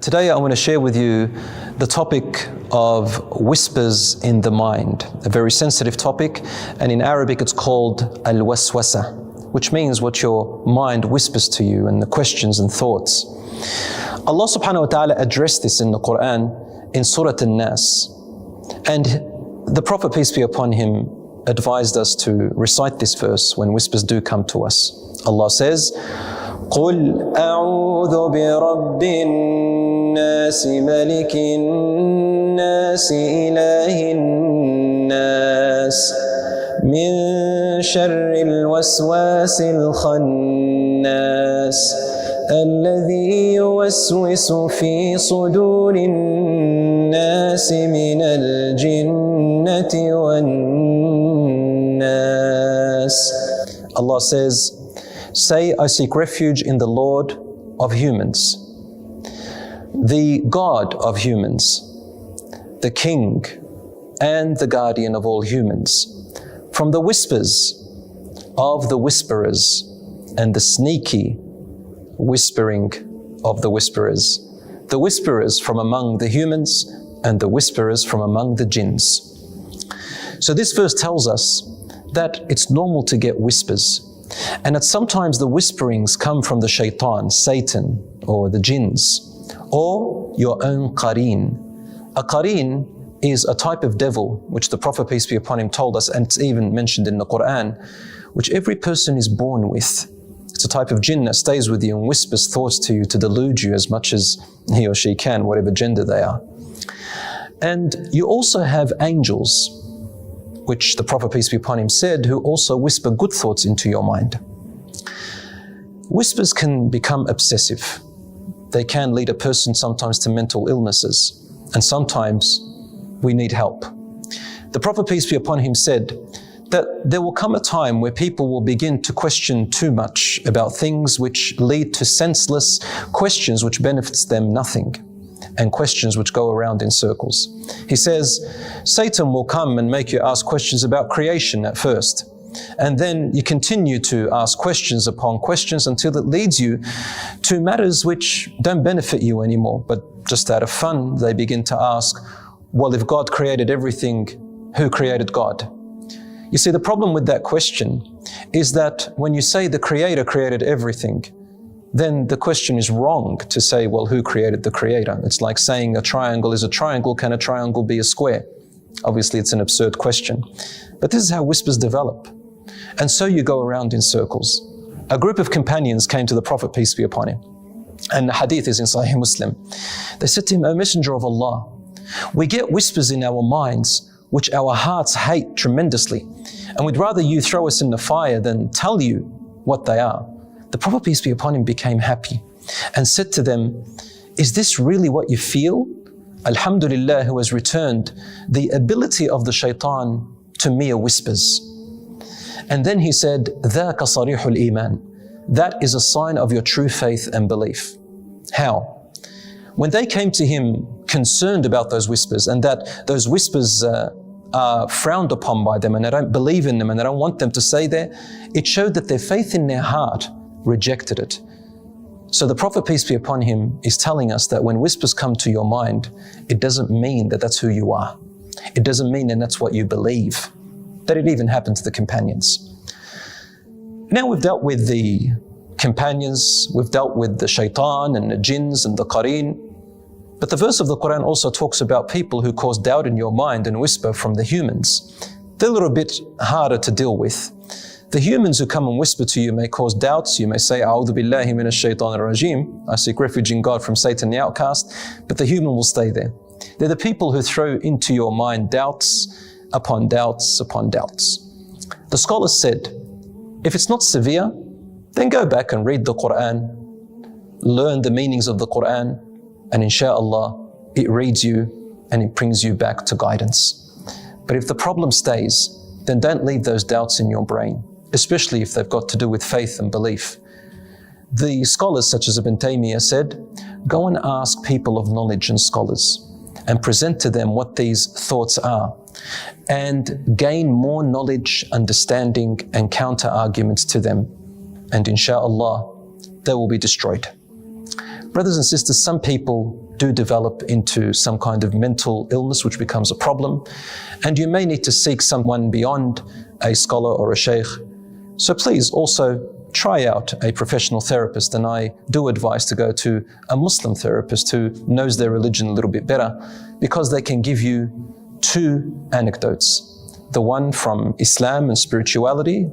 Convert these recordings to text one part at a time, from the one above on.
Today I want to share with you the topic of whispers in the mind, a very sensitive topic, and in Arabic it's called al-waswasa, which means what your mind whispers to you and the questions and thoughts. Allah subhanahu wa ta'ala addressed this in the Quran in Surah An-Nas, and the Prophet, peace be upon him, advised us to recite this verse when whispers do come to us. Allah says, قُلْ أَعُوذُ بِرَبِّ النَّاسِ مَلِكِ النَّاسِ إِلَهِ النَّاسِ مِنْ شَرِّ الْوَسْوَاسِ الْخَنَّاسِ الَّذِي يُوَسْوِسُ فِي صُدُورِ النَّاسِ مِنَ الْجِنَّةِ وَالنَّاسِ. Allah says, say, I seek refuge in the Lord of humans, the God of humans, the King and the guardian of all humans, from the whispers of the whisperers and the sneaky whispering of the whisperers from among the humans and the whisperers from among the jinns. So this verse tells us that it's normal to get whispers, and that sometimes the whisperings come from the Shaytan, Satan, or the jinns, or your own qareen. A qareen is a type of devil which the Prophet, peace be upon him, told us, and it's even mentioned in the Quran, which every person is born with. It's a type of jinn that stays with you and whispers thoughts to you to delude you as much as he or she can, whatever gender they are. And you also have angels, which the Prophet, peace be upon him, said, who also whisper good thoughts into your mind. Whispers can become obsessive. They can lead a person sometimes to mental illnesses, and sometimes we need help. The Prophet, peace be upon him, said that there will come a time where people will begin to question too much about things which lead to senseless questions which benefits them nothing, and questions which go around in circles. He says, Satan will come and make you ask questions about creation at first, and then you continue to ask questions upon questions until it leads you to matters which don't benefit you anymore, but just out of fun, they begin to ask, well, if God created everything, who created God? You see, the problem with that question is that when you say the Creator created everything, then the question is wrong to say, well, who created the Creator? It's like saying a triangle is a triangle. Can a triangle be a square? Obviously, it's an absurd question. But this is how whispers develop. And so you go around in circles. A group of companions came to the Prophet, peace be upon him, and the hadith is in Sahih Muslim. They said to him, O Messenger of Allah, we get whispers in our minds which our hearts hate tremendously, and we'd rather you throw us in the fire than tell you what they are. The Prophet, peace be upon him, became happy and said to them, is this really what you feel? Alhamdulillah, who has returned the ability of the Shaytan to mere whispers. And then he said, ذَاكَ صَرِيحُ الْإِيمَانِ. That is a sign of your true faith and belief. How? When they came to him concerned about those whispers, and that those whispers are frowned upon by them and they don't believe in them and they don't want them to stay there, it showed that their faith in their heart rejected it. So the Prophet, peace be upon him, is telling us that when whispers come to your mind, it doesn't mean that that's who you are. It doesn't mean that that's what you believe. That it even happened to the companions. Now we've dealt with the companions, we've dealt with the Shaytan and the jinns and the qareen, but the verse of the Quran also talks about people who cause doubt in your mind and whisper from the humans. They're a little bit harder to deal with. The humans who come and whisper to you may cause doubts. You may say, A'udhu billahi minash shaitanir rajim. I seek refuge in God from Satan the outcast. But the human will stay there. They're the people who throw into your mind doubts upon doubts upon doubts. The scholars said, if it's not severe, then go back and read the Quran, learn the meanings of the Quran, and inshallah, it reads you and it brings you back to guidance. But if the problem stays, then don't leave those doubts in your brain, especially if they've got to do with faith and belief. The scholars such as Ibn Taymiyyah said, go and ask people of knowledge and scholars and present to them what these thoughts are and gain more knowledge, understanding and counter arguments to them. And inshallah, they will be destroyed. Brothers and sisters, some people do develop into some kind of mental illness which becomes a problem, and you may need to seek someone beyond a scholar or a sheikh. So please also try out a professional therapist, and I do advise to go to a Muslim therapist who knows their religion a little bit better, because they can give you two anecdotes, the one from Islam and spirituality,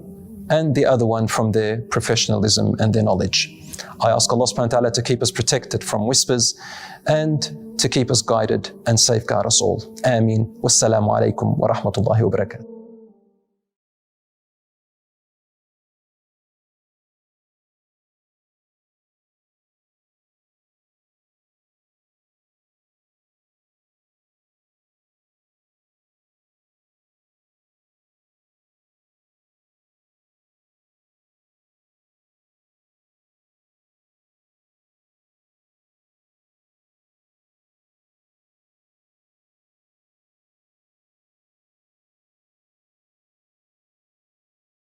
and the other one from their professionalism and their knowledge. I ask Allah subhanahu wa ta'ala to keep us protected from whispers and to keep us guided and safeguard us all. Ameen. Wassalamu alaikum wa rahmatullahi wa barakatuh.